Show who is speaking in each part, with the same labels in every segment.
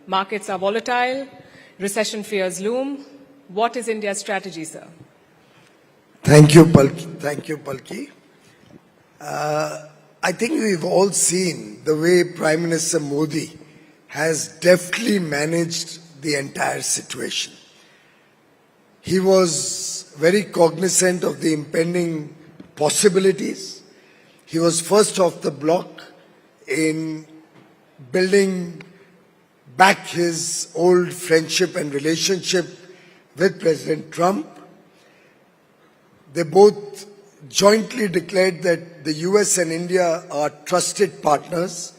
Speaker 1: Markets are volatile, recession fears loom. What is India's strategy, sir?
Speaker 2: Thank you, Palki. Thank you, Palki. I think we've all seen the way Prime Minister Modi has deftly managed the entire situation. He was very cognizant of the impending possibilities. He was first off the block in building back his old friendship and relationship with President Trump. They both jointly declared that the US and India are trusted partners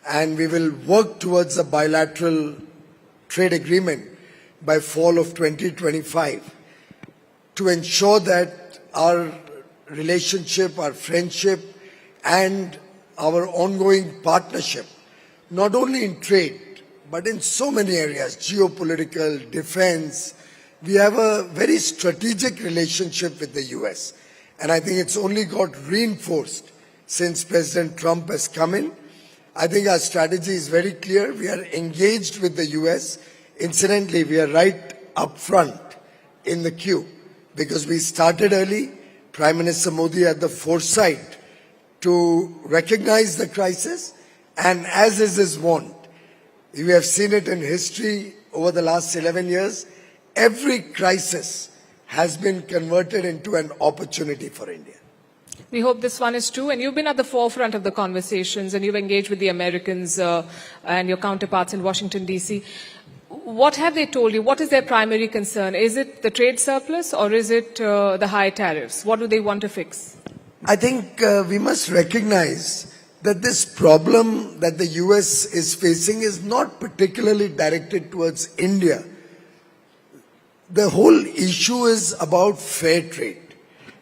Speaker 2: and we will work towards a bilateral trade agreement by fall of 2025 to ensure that our relationship, our friendship and our ongoing partnership, not only in trade, but in so many areas, geopolitical, defense, we have a very strategic relationship with the US. And I think it's only got reinforced since President Trump has come in. I think our strategy is very clear. We are engaged with the US. Incidentally, we are right up front in the queue because we started early. Prime Minister Modi had the foresight to recognize the crisis, and as is his wont, we have seen it in history over the last 11 years, every crisis has been converted into an opportunity for India.
Speaker 1: We hope this one is true. And you've been at the forefront of the conversations and you've engaged with the Americans and your counterparts in Washington, D.C. What have they told you? What is their primary concern? Is it the trade surplus or is it the high tariffs? What do they want to fix?
Speaker 2: I think we must recognize that this problem that the US is facing is not particularly directed towards India. The whole issue is about fair trade.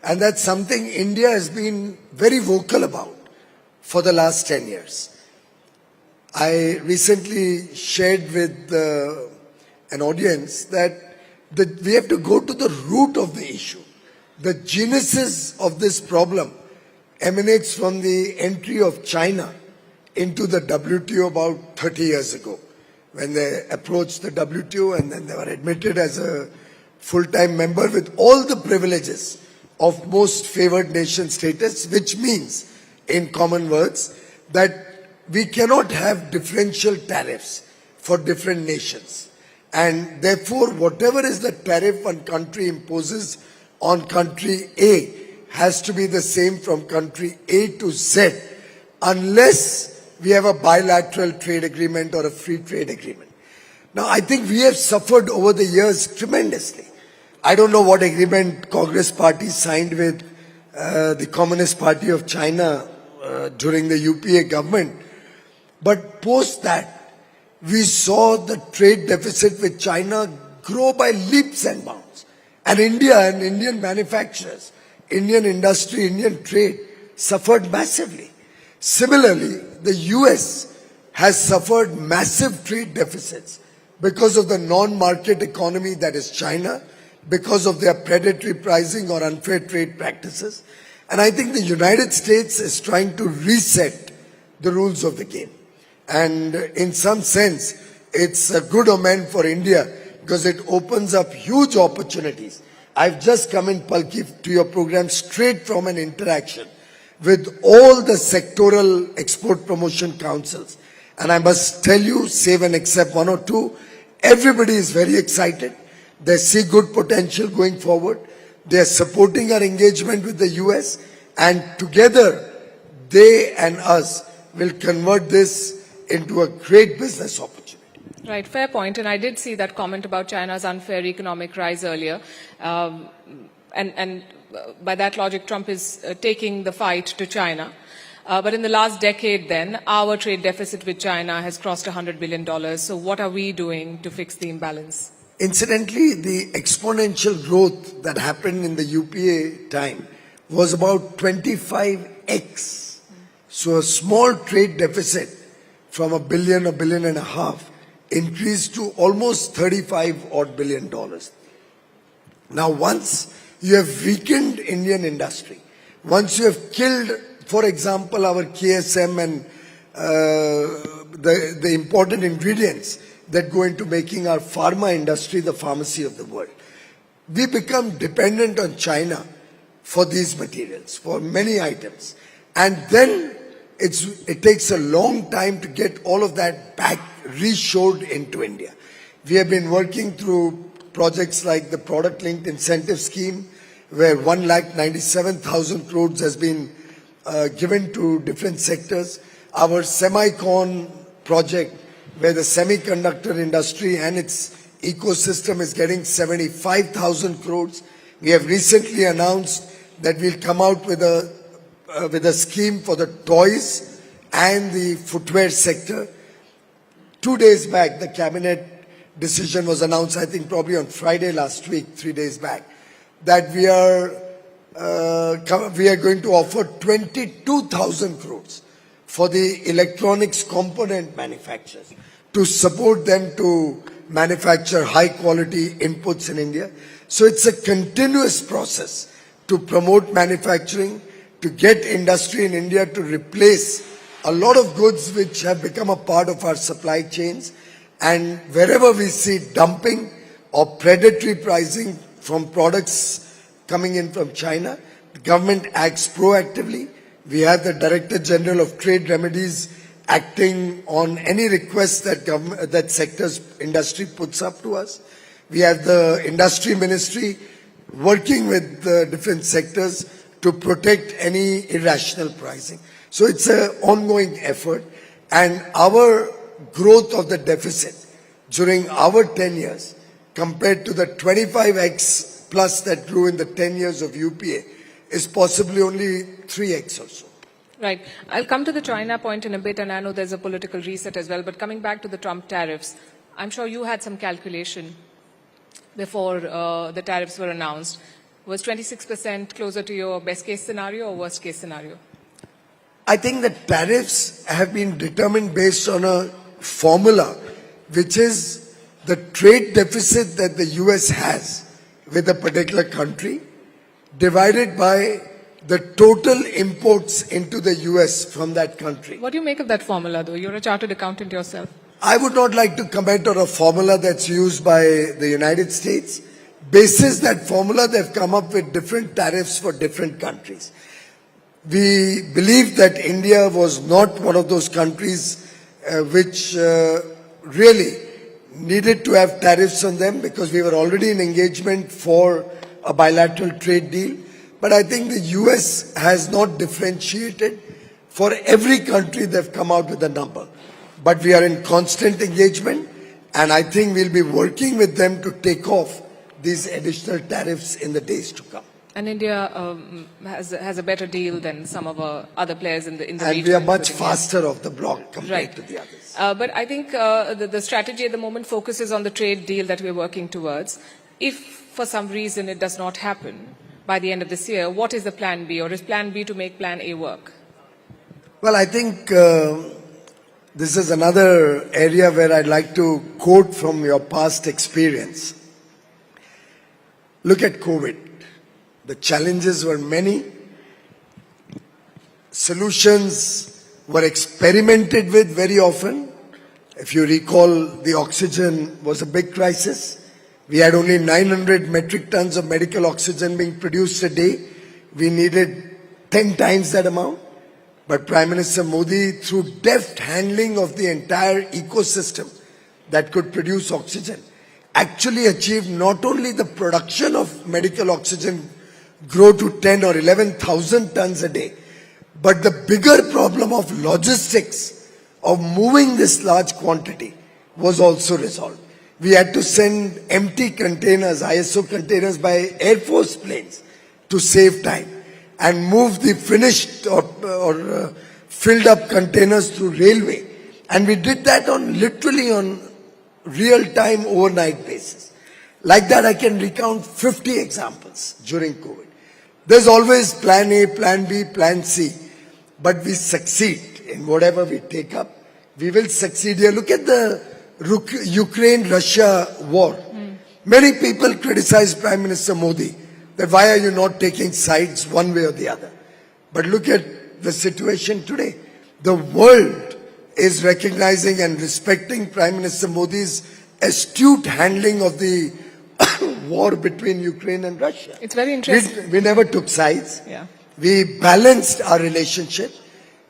Speaker 2: And that's something India has been very vocal about for the last 10 years. I recently shared with an audience that we have to go to the root of the issue. The genesis of this problem emanates from the entry of China into the WTO about 30 years ago, when they approached the WTO and then they were admitted as a full-time member with all the privileges of most favored nation status, which means, in common words, that we cannot have differential tariffs for different nations. And therefore, whatever is the tariff one country imposes on country A has to be the same from country A to Z, unless we have a bilateral trade agreement or a free trade agreement. Now, I think we have suffered over the years tremendously. I don't know what agreement Congress party signed with the Communist Party of China during the UPA government, but post that, we saw the trade deficit with China grow by leaps and bounds. And India and Indian manufacturers, Indian industry, Indian trade suffered massively. Similarly, the US has suffered massive trade deficits because of the non-market economy that is China, because of their predatory pricing or unfair trade practices. And I think the United States is trying to reset the rules of the game. And in some sense, it's a good omen for India because it opens up huge opportunities. I've just come in, Palki, to your program straight from an interaction with all the sectoral export promotion councils. And I must tell you, save and except one or two, everybody is very excited. They see good potential going forward. They are supporting our engagement with the US, and together they and us will convert this into a great business opportunity.
Speaker 1: Right, fair point. And I did see that comment about China's unfair economic rise earlier. And by that logic, Trump is taking the fight to China. But in the last decade then, our trade deficit with China has crossed $100 billion. So what are we doing to fix the imbalance?
Speaker 2: Incidentally, the exponential growth that happened in the UPA time was about 25x. So a small trade deficit from $1 billion, $1.5 billion increased to almost $35 odd billion. Now, once you have weakened Indian industry, once you have killed, for example, our KSM and the important ingredients that go into making our pharma industry the pharmacy of the world. We become dependent on China for these materials, for many items. And then it takes a long time to get all of that back reshored into India. We have been working through projects like the Product Linked Incentive Scheme, where 1,97,000 crores has been given to different sectors. Our Semicon project, where the semiconductor industry and its ecosystem is getting 75,000 crores. We have recently announced that we'll come out with a scheme for the toys and the footwear sector. 2 days back, the cabinet decision was announced, I think probably on Friday last week, 3 days back, that we are going to offer 22,000 crores for the electronics component manufacturers to support them to manufacture high quality inputs in India. So it's a continuous process to promote manufacturing, to get industry in India to replace a lot of goods which have become a part of our supply chains. And wherever we see dumping or predatory pricing from products coming in from China, the government acts proactively. We have the Director General of Trade Remedies acting on any request that sector's industry puts up to us. We have the Industry Ministry working with the different sectors to protect any irrational pricing. So it's an ongoing effort, and our growth of the deficit during our 10 years compared to the 25x plus that grew in the 10 years of UPA is possibly only 3x or so.
Speaker 1: Right. I'll come to the China point in a bit, and I know there's a political reset as well. But coming back to the Trump tariffs, I'm sure you had some calculation before the tariffs were announced. Was 26% closer to your best case scenario or worst case scenario?
Speaker 2: I think the tariffs have been determined based on a formula, which is the trade deficit that the US has with a particular country divided by the total imports into the US from that country.
Speaker 1: What do you make of that formula, though? You're a chartered accountant yourself.
Speaker 2: I would not like to comment on a formula that's used by the United States. Basis that formula, they've come up with different tariffs for different countries. We believe that India was not one of those countries which really needed to have tariffs on them because we were already in engagement for a bilateral trade deal. But I think the US has not differentiated. For every country, they've come out with a number. But we are in constant engagement, and I think we'll be working with them to take off these additional tariffs in the days to come.
Speaker 1: And India has a better deal than some of our other players in the region.
Speaker 2: And we are much faster off the block compared to the others.
Speaker 1: But I think the strategy at the moment focuses on the trade deal that we're working towards. If for some reason it does not happen by the end of this year, what is the plan B, or is plan B to make plan A work?
Speaker 2: Well, I think this is another area where I'd like to quote from your past experience. Look at COVID. The challenges were many. Solutions were experimented with very often. If you recall, the oxygen was a big crisis. We had only 900 metric tons of medical oxygen being produced a day. We needed 10 times that amount. But Prime Minister Modi, through deft handling of the entire ecosystem that could produce oxygen, actually achieved not only the production of medical oxygen grow to 10 or 11,000 tons a day, but the bigger problem of logistics of moving this large quantity was also resolved. We had to send empty containers, ISO containers by Air Force planes to save time and move the finished or filled up containers through railway. And we did that literally on real-time overnight basis. Like that, I can recount 50 examples during COVID. There's always plan A, plan B, plan C. But we succeed in whatever we take up. We will succeed here. Look at the Ukraine-Russia war. Many people criticize Prime Minister Modi that why are you not taking sides one way or the other. But look at the situation today. The world is recognizing and respecting Prime Minister Modi's astute handling of the war between Ukraine and Russia.
Speaker 1: It's very interesting.
Speaker 2: We never took sides.
Speaker 1: Yeah.
Speaker 2: We balanced our relationship.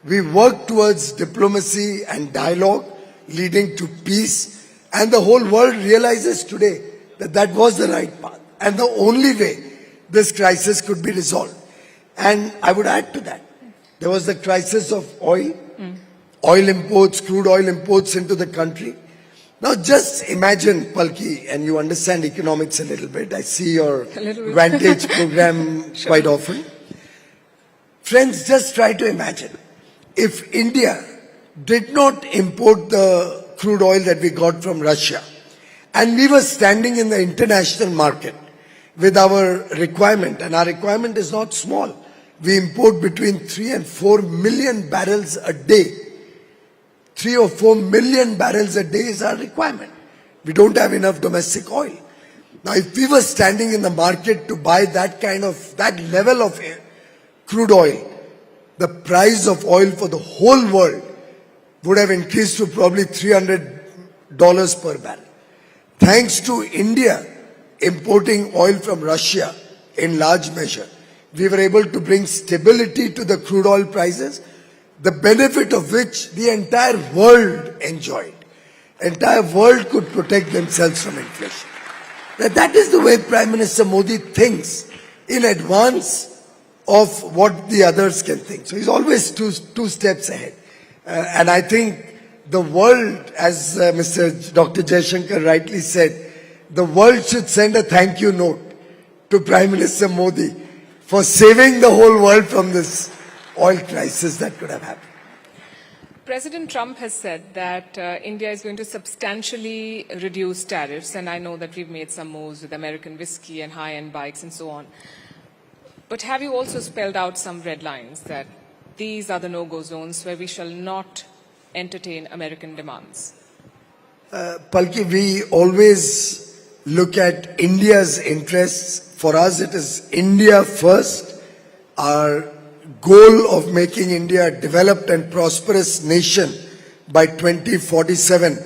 Speaker 2: We worked towards diplomacy and dialogue leading to peace. And the whole world realizes today that that was the right path. And the only way this crisis could be resolved. And I would add to that, there was the crisis of oil, oil imports, crude oil imports into the country. Now just imagine, Palki, and you understand economics a little bit. I see your Vantage program quite often. Friends, just try to imagine if India did not import the crude oil that we got from Russia and we were standing in the international market with our requirement, and our requirement is not small. We import between 3 and 4 million barrels a day. 3 or 4 million barrels a day is our requirement. We don't have enough domestic oil. Now, if we were standing in the market to buy that level of crude oil, the price of oil for the whole world would have increased to probably $300 per barrel. Thanks to India importing oil from Russia in large measure, we were able to bring stability to the crude oil prices, the benefit of which the entire world enjoyed. Entire world could protect themselves from inflation. That is the way Prime Minister Modi thinks in advance of what the others can think. So he's always two steps ahead. And I think the world, as Dr. Jaishankar rightly said, the world should send a thank you note to Prime Minister Modi for saving the whole world from this oil crisis that could have happened.
Speaker 1: President Trump has said that India is going to substantially reduce tariffs, and I know that we've made some moves with American whiskey and high-end bikes and so on. But have you also spelled out some red lines that these are the no-go zones where we shall not entertain American demands?
Speaker 2: Palki, we always look at India's interests. For us, it is India first. Our goal of making India a developed and prosperous nation by 2047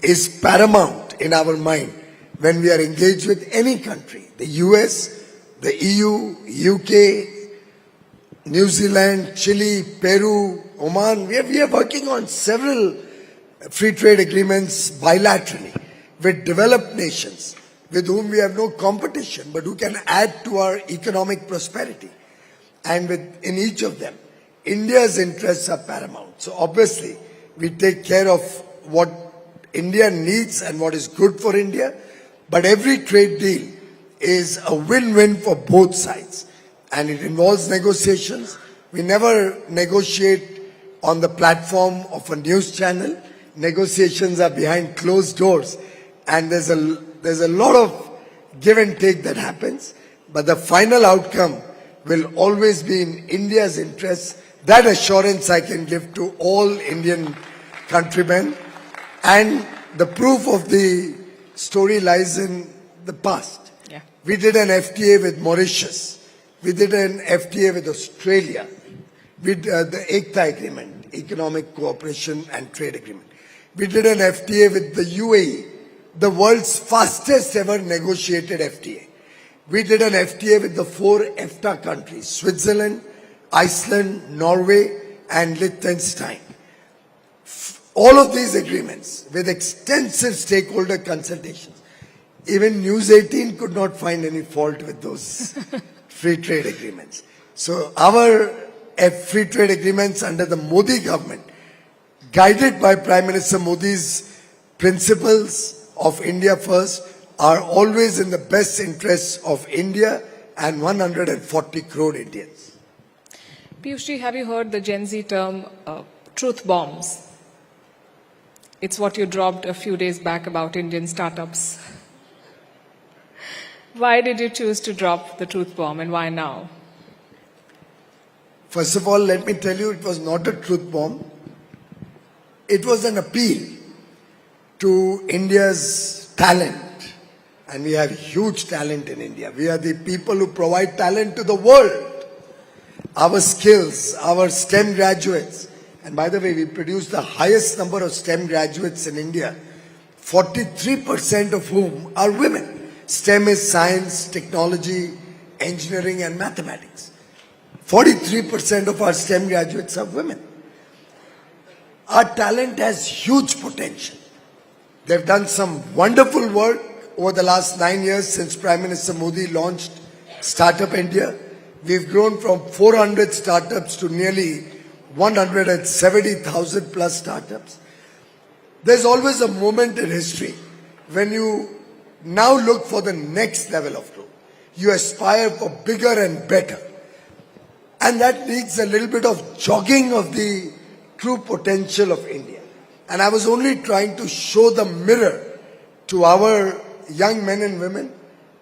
Speaker 2: is paramount in our mind when we are engaged with any country. The US, the EU, UK, New Zealand, Chile, Peru, Oman. We are working on several free trade agreements bilaterally with developed nations with whom we have no competition but who can add to our economic prosperity. And in each of them, India's interests are paramount. So obviously, we take care of what India needs and what is good for India. But every trade deal is a win-win for both sides. And it involves negotiations. We never negotiate on the platform of a news channel. Negotiations are behind closed doors. And there's a lot of give and take that happens. But the final outcome will always be in India's interest. That assurance I can give to all Indian countrymen. And the proof of the story lies in the past.
Speaker 1: Yeah.
Speaker 2: We did an FTA with Mauritius. We did an FTA with Australia. With the ECTA agreement, Economic Cooperation and Trade Agreement. We did an FTA with the UAE, the world's fastest ever negotiated FTA. We did an FTA with the 4 EFTA countries, Switzerland, Iceland, Norway, and Liechtenstein. All of these agreements with extensive stakeholder consultations. Even News18 could not find any fault with those free trade agreements. So our free trade agreements under the Modi government, guided by Prime Minister Modi's principles of India first, are always in the best interests of India and 140 crore Indians.
Speaker 1: Piyush, have you heard the Gen Z term truth bombs? It's what you dropped a few days back about Indian startups. Why did you choose to drop the truth bomb and why now?
Speaker 2: First of all, let me tell you, it was not a truth bomb. It was an appeal to India's talent. And we have huge talent in India. We are the people who provide talent to the world. Our skills, our STEM graduates, And by the way, we produce the highest number of STEM graduates in India, 43% of whom are women. STEM is science, technology, engineering and mathematics. 43% of our STEM graduates are women. Our talent has huge potential. They've done some wonderful work over the last 9 years since Prime Minister Modi launched Startup India. We've grown from 400 startups to nearly 170,000 plus startups. There's always a moment in history when you now look for the next level of growth. You aspire for bigger and better. And that needs a little bit of jogging of the true potential of India. And I was only trying to show the mirror to our young men and women,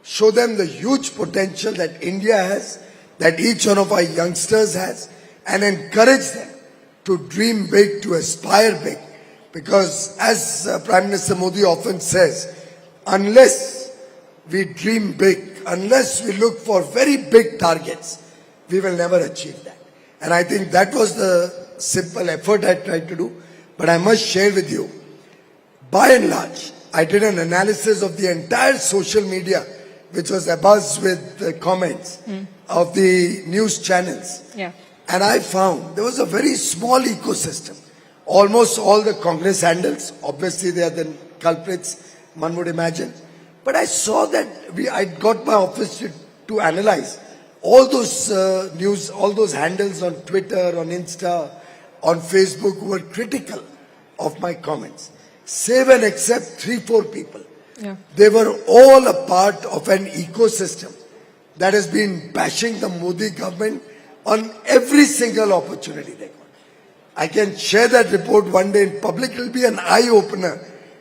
Speaker 2: show them the huge potential that India has, that each one of our youngsters has, and encourage them to dream big, to aspire big. Because as Prime Minister Modi often says, unless we dream big, unless we look for very big targets, we will never achieve that. And I think that was the simple effort I tried to do. But I must share with you, by and large, I did an analysis of the entire social media, which was abuzz with the comments of the news channels.
Speaker 1: Yeah.
Speaker 2: And I found there was a very small ecosystem. Almost all the Congress handles, obviously they are the culprits, one would imagine. But I saw that I got my office to analyze all those news, all those handles on Twitter, on Insta, on Facebook who were critical of my comments. Save and except 3-4 people.
Speaker 1: Yeah.
Speaker 2: They were all a part of an ecosystem that has been bashing the Modi government on every single opportunity they got. I can share that report one day in public. It will be an eye-opener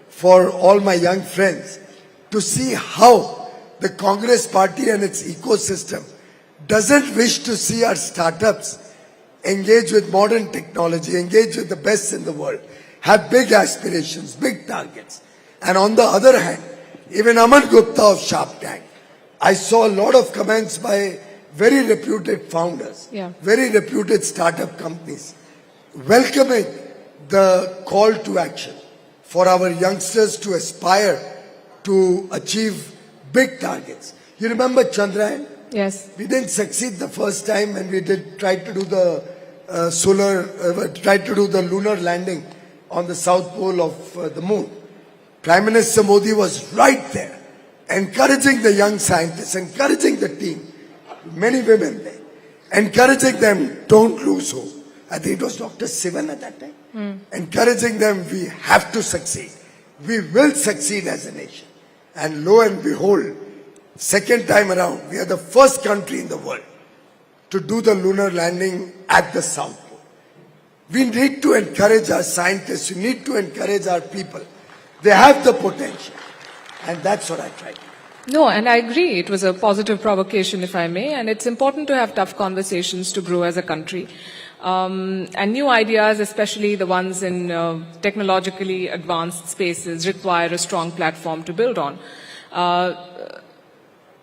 Speaker 2: for all my young friends to see how the Congress party and its ecosystem doesn't wish to see our startups engage with modern technology, engage with the best in the world, have big aspirations, big targets. And on the other hand, even Aman Gupta of Shark Tank, I saw a lot of comments by very reputed founders, very reputed startup companies, welcoming the call to action for our youngsters to aspire to achieve big targets. You remember Chandrayaan?
Speaker 1: Yes.
Speaker 2: We didn't succeed the first time when we tried to do the lunar landing on the south pole of the moon. Prime Minister Modi was right there, encouraging the young scientists, encouraging the team, many women there, encouraging them, don't lose hope. I think it was Dr. Sivan at that time, encouraging them, we have to succeed. We will succeed as a nation. And lo and behold, second time around, we are the first country in the world to do the lunar landing at the South Pole. We need to encourage our scientists, we need to encourage our people. They have the potential. And that's what I tried.
Speaker 1: No, and I agree. It was a positive provocation, if I may, and it's important to have tough conversations to grow as a country. And new ideas, especially the ones in technologically advanced spaces, require a strong platform to build on.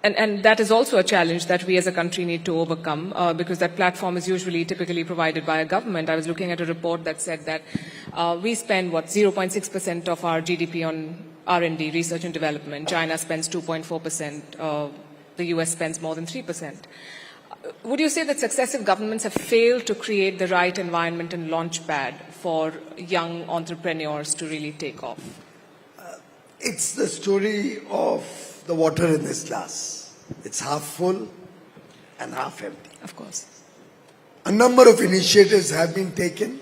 Speaker 1: And that is also a challenge that we as a country need to overcome because that platform is usually typically provided by a government. I was looking at a report that said that we spend, 0.6% of our GDP on R&D, research and development. China spends 2.4%. The US spends more than 3%. Would you say that successive governments have failed to create the right environment and launch pad for young entrepreneurs to really take off?
Speaker 2: It's the story of the water in this glass. It's half full and half empty.
Speaker 1: Of course.
Speaker 2: A number of initiatives have been taken.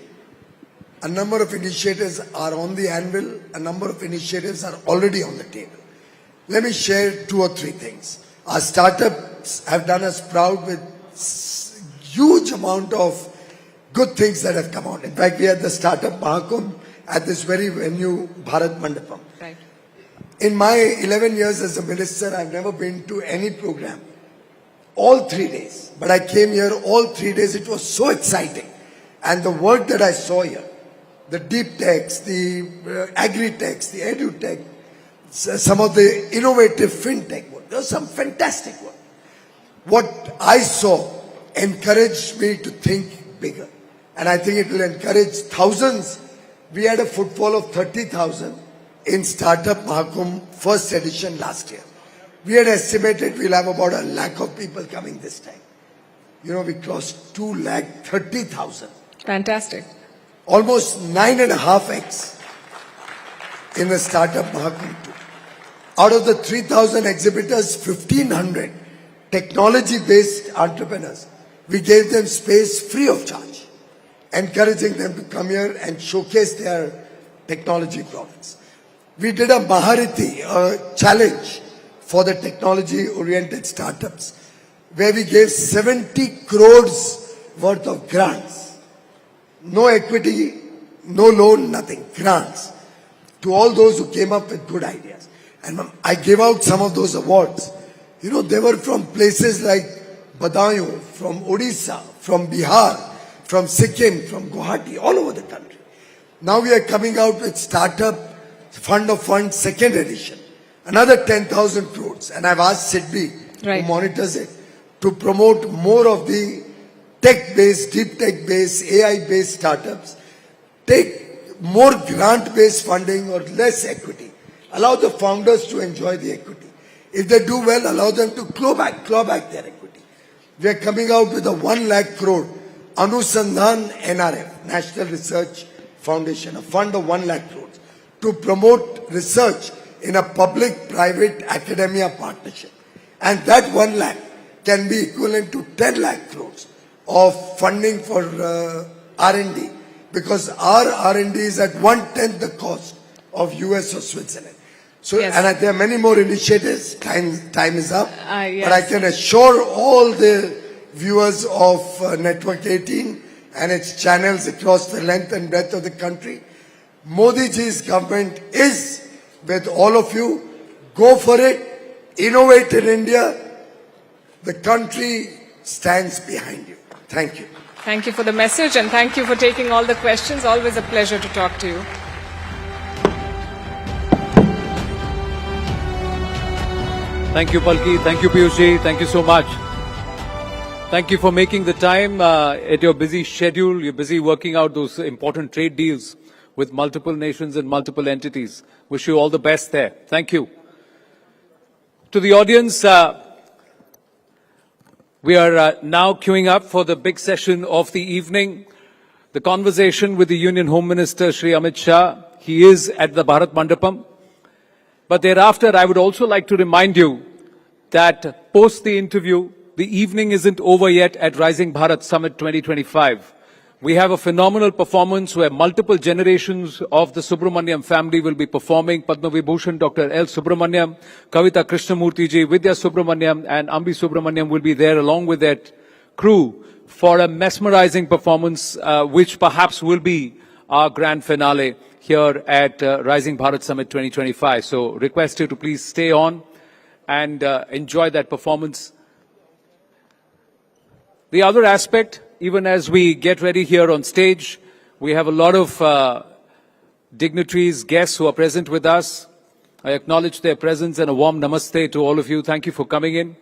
Speaker 2: A number of initiatives are on the anvil. A number of initiatives are already on the table. Let me share 2 or 3 things. Our startups have done us proud with huge amount of good things that have come out. In fact, we had the Startup Mahakumbh at this very venue, Bharat Mandapam.
Speaker 1: Right.
Speaker 2: In my 11 years as a minister, I've never been to any program. All 3 days. But I came here all 3 days. It was so exciting. And the work that I saw here, the deep techs, the agri-techs, the edu-tech, some of the innovative fintech work. There was some fantastic work. What I saw encouraged me to think bigger. and I think it will encourage thousands. We had a footfall of 30,000 in Startup Mahakumbh first edition last year. We had estimated we'll have about 1 lakh of people coming this time. You know, we crossed 2,30,000.
Speaker 1: Fantastic.
Speaker 2: Almost 9.5x in the Startup Mahakumbh too. Out of the 3,000 exhibitors, 1,500 technology-based entrepreneurs. We gave them space free of charge, encouraging them to come here and showcase their technology products. We did a Mahariti, a challenge for the technology-oriented startups, where we gave 70 crores worth of grants. No equity, no loan, nothing. Grants to all those who came up with good ideas. And I gave out some of those awards. You know, they were from places like Badaयूं, from Odisha, from Bihar, from Sikkim, from Guwahati, all over the country. Now we are coming out with Startup Fund of Funds second edition. Another 10,000 crores. And I've asked Sidbi, who monitors it, to promote more of the tech-based, deep tech-based, AI-based startups. Take more grant-based funding or less equity. Allow the founders to enjoy the equity. If they do well, allow them to claw back their equity. We are coming out with a 1 lakh crore Anusandhan NRF, National Research Foundation, a fund of 1 lakh crores to promote research in a public-private academia partnership. And that 1 lakh can be equivalent to 10 lakh crores of funding for R&D, because our R&D is at 1/10 the cost of US or Switzerland. So,
Speaker 1: yes.
Speaker 2: And there are many more initiatives. Time is up.
Speaker 1: Yes.
Speaker 2: But I can assure all the viewers of Network 18 and its channels across the length and breadth of the country, Modi ji's government is with all of you. Go for it. Innovate in India. The country stands behind you. Thank you.
Speaker 1: Thank you for the message, and thank you for taking all the questions. Always a pleasure to talk to you.
Speaker 3: Thank you, Palki. Thank you, Piyush. Thank you so much. Thank you for making the time at your busy schedule. You're busy working out those important trade deals with multiple nations and multiple entities. Wish you all the best there. Thank you. To the audience, we are now queuing up for the big session of the evening, the conversation with the Union Home Minister, Shri Amit Shah. He is at the Bharat Mandapam. But thereafter, I would also like to remind you that post the interview, the evening isn't over yet at Rising Bharat Summit 2025. We have a phenomenal performance where multiple generations of the Subramaniam family will be performing. Padma Vibhushan Dr. L. Subramaniam, Kavita Krishnamurti ji, Vidya Subramaniam and Ambi Subramaniam will be there along with that crew for a mesmerizing performance which perhaps will be our grand finale here at Rising Bharat Summit 2025. So request you to please stay on and enjoy that performance. The other aspect, even as we get ready here on stage, we have a lot of dignitaries, guests who are present with us. I acknowledge their presence and a warm namaste to all of you. Thank you for coming in.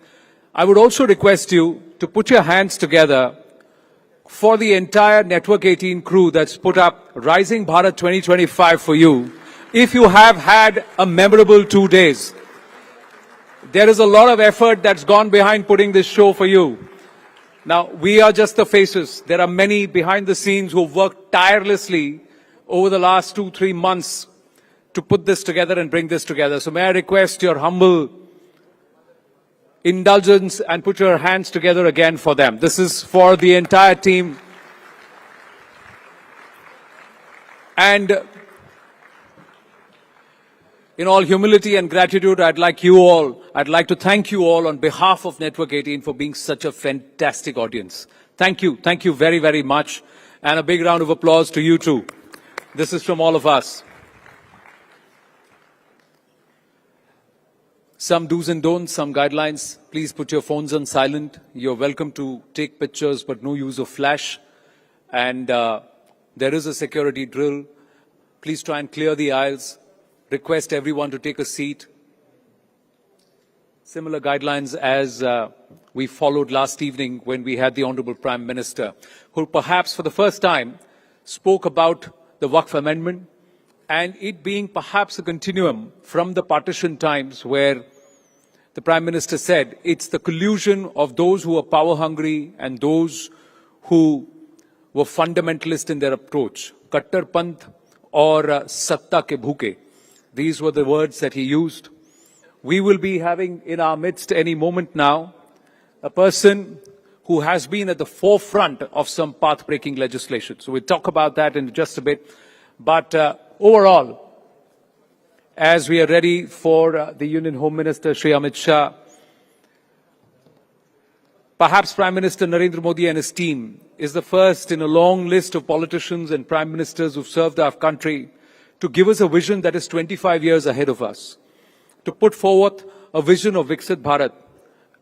Speaker 3: I would also request you to put your hands together for the entire Network 18 crew that's put up Rising Bharat 2025 for you. If you have had a memorable 2 days, there is a lot of effort that's gone behind putting this show for you. Now, we are just the faces. There are many behind the scenes who have worked tirelessly over the last 2-3 months to put this together and bring this together. So may I request your humble indulgence and put your hands together again for them. This is for the entire team. And in all humility and gratitude, I'd like to thank you all on behalf of Network 18 for being such a fantastic audience. Thank you very, very much. And a big round of applause to you too. This is from all of us. Some do's and don'ts, some guidelines. Please put your phones on silent. You're welcome to take pictures, but no use of flash. And there is a security drill. Please try and clear the aisles. Request everyone to take a seat. similar guidelines as we followed last evening when we had the Honorable Prime Minister, who perhaps for the first time spoke about the Waqf Amendment and it being perhaps a continuum from the partition times where the Prime Minister said it's the collusion of those who are power hungry and those who were fundamentalist in their approach. Kattarpanth or Satta ke bhuke. These were the words that he used. We will be having in our midst any moment now a person who has been at the forefront of some path-breaking legislation. So we'll talk about that in just a bit. But overall, as we are ready for the Union Home Minister, Shri Amit Shah, perhaps Prime Minister Narendra Modi and his team is the first in a long list of politicians and prime ministers who've served our country to give us a vision that is 25 years ahead of us, to put forward a vision of Viksit Bharat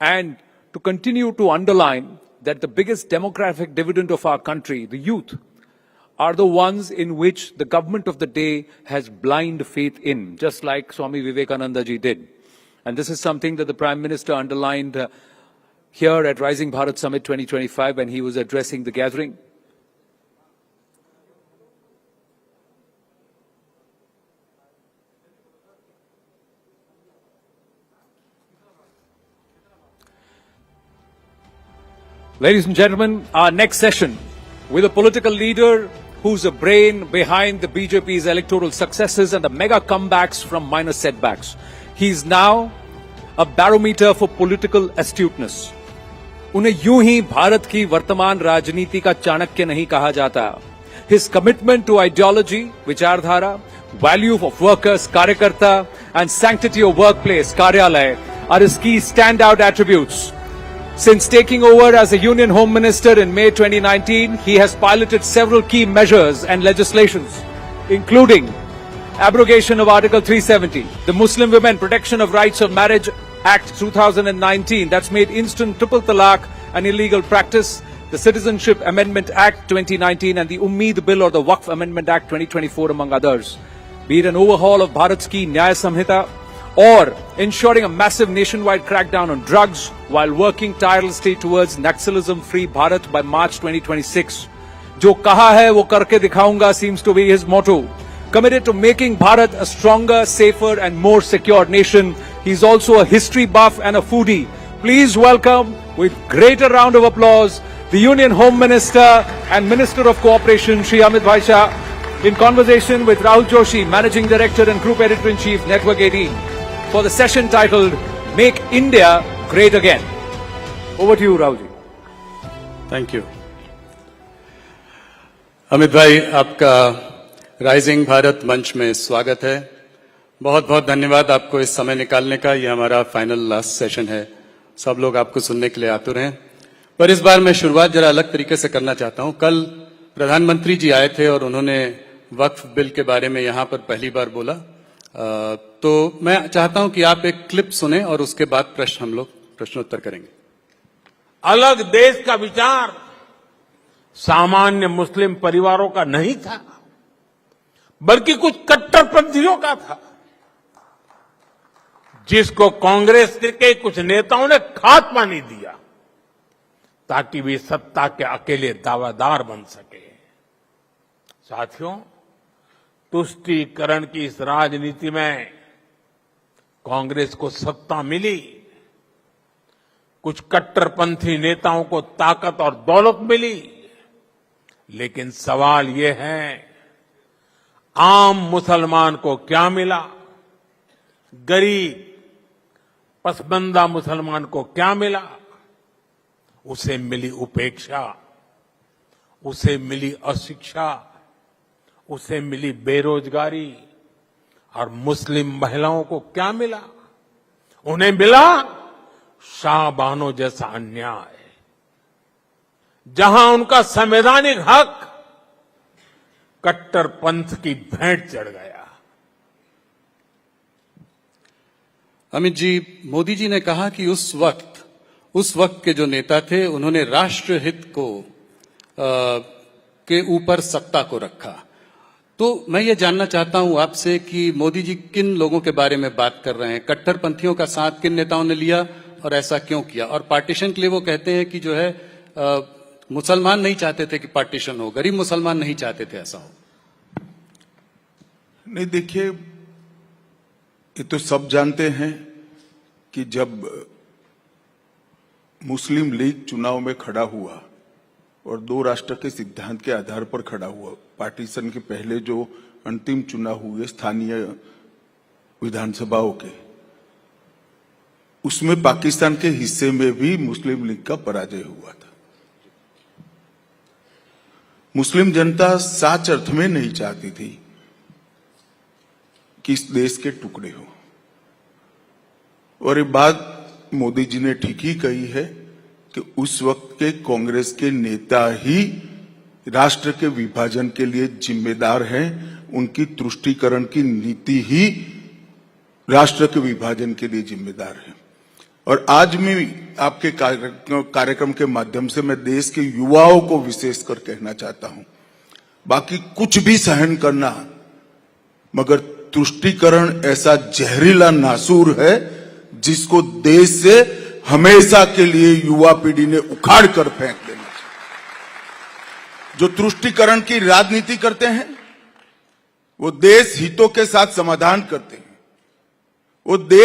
Speaker 3: and to continue to underline that the biggest demographic dividend of our country, the youth, are the ones in which the government of the day has blind faith in, just like Swami Vivekananda ji did. And this is something that the Prime Minister underlined here at Rising Bharat Summit 2025 when he was addressing the gathering. Ladies and gentlemen, our next session with a political leader who's a brain behind the BJP's electoral successes and the mega comebacks from minor setbacks. He's now a barometer for political astuteness. उन्हें यूं ही भारत की वर्तमान राजनीति का चाणक्य नहीं कहा जाता. His commitment to ideology, विचारधारा, value of workers, कार्यकर्ता, and sanctity of workplace, कार्यालय, are his key standout attributes. Since taking over as a Union Home Minister in May 2019, he has piloted several key measures and legislations, including abrogation of Article 370, the Muslim Women Protection of Rights of Marriage Act 2019, that's made instant triple talaq an illegal practice, the Citizenship Amendment Act 2019 and the Ummeed Bill or the Waqf Amendment Act 2024 among others. Be it an overhaul of Bharat's ki Nyaya Samhita or ensuring a massive nationwide crackdown on drugs while working tirelessly towards Naxalism-free Bharat by March 2026. Jo kaha hai wo karke dikhaunga seems to be his motto. Committed to making Bharat a stronger, safer and more secure nation. He's also a history buff and a foodie. Please welcome, with greater round of applause, the Union Home Minister and Minister of Cooperation, Shri Amit Shah, in conversation with Rahul Joshi, Managing Director and Group Editor-in-Chief, Network 18, for the session titled, Make India Great Again. Over to you, Rahul ji.
Speaker 4: Thank you. Amit भाई, आपका rising Bharat मंच में स्वागत है. बहुत बहुत धन्यवाद आपको इस समय निकालने का. ये हमारा फाइनल लास्ट सेशन है. सब लोग आपको सुनने के लिए आतुर हैं. पर इस बार मैं शुरुआत जरा अलग तरीके से करना चाहता हूं. कल प्रधानमंत्री जी आए थे और उन्होंने वक्फ बिल के बारे में यहां पर पहली बार बोला. तो मैं चाहता हूं कि आप एक क्लिप सुने और उसके बाद हम लोग प्रश्नोत्तर करेंगे.
Speaker 5: अलग देश का विचार सामान्य मुस्लिम परिवारों का नहीं था, बल्कि कुछ कट्टरपंथियों का था, जिसको कांग्रेस के कुछ नेताओं ने खाद पानी दिया ताकि वे सत्ता के अकेले दावेदार बन सके. साथियों, तुष्टीकरण की इस राजनीति में कांग्रेस को सत्ता मिली, कुछ कट्टरपंथी नेताओं को ताकत और दौलत मिली, लेकिन सवाल ये है, आम मुसलमान को क्या मिला? गरीब पसबंदा मुसलमान को क्या मिला? उसे मिली उपेक्षा, उसे मिली अशिक्षा, उसे मिली बेरोजगारी. और मुस्लिम महिलाओं को क्या मिला? उन्हें मिला शाहबानो जैसा अन्याय, जहां उनका संवैधानिक हक कट्टरपंथ की भेंट चढ़ गया.
Speaker 4: अमित जी, मोदी जी ने कहा कि उस वक्त के जो नेता थे उन्होंने राष्ट्र हित को के ऊपर सत्ता को रखा. तो मैं ये जानना चाहता हूं आपसे कि मोदी जी किन लोगों के बारे में बात कर रहे हैं, कट्टरपंथियों का साथ किन नेताओं ने लिया और ऐसा क्यों किया? और पार्टीशन के लिए वो कहते हैं कि जो है मुसलमान नहीं चाहते थे कि पार्टीशन हो, गरीब मुसलमान नहीं चाहते थे ऐसा हो।
Speaker 6: नहीं, देखिए, ये तो सब जानते हैं कि जब मुस्लिम लीग चुनाव में खड़ा हुआ और 2 राष्ट्र के सिद्धांत के आधार पर खड़ा हुआ, पार्टीशन के पहले जो अंतिम चुनाव हुए स्थानीय विधानसभाओं के, उसमें पाकिस्तान के हिस्से में भी मुस्लिम लीग का पराजय हुआ था। मुस्लिम जनता सच अर्थ में नहीं चाहती थी कि इस देश के टुकड़े हो, और ये बात मोदी जी ने ठीक ही कही है कि उस वक्त के कांग्रेस के नेता ही राष्ट्र के विभाजन के लिए जिम्मेदार हैं। उनकी तुष्टीकरण की नीति ही राष्ट्र के विभाजन के लिए जिम्मेदार है। और आज मैं आपके कार्यक्रम के माध्यम से मैं देश के युवाओं को विशेषकर कहना चाहता हूं, बाकी कुछ भी सहन करना, मगर तुष्टीकरण ऐसा जहरीला नासूर है जिसको देश से हमेशा के लिए युवा पीढ़ी ने उखाड़ कर फेंक देना चाहिए। जो तुष्टीकरण की राजनीति करते हैं वो देश हितों के साथ समाधान करते हैं, वो देश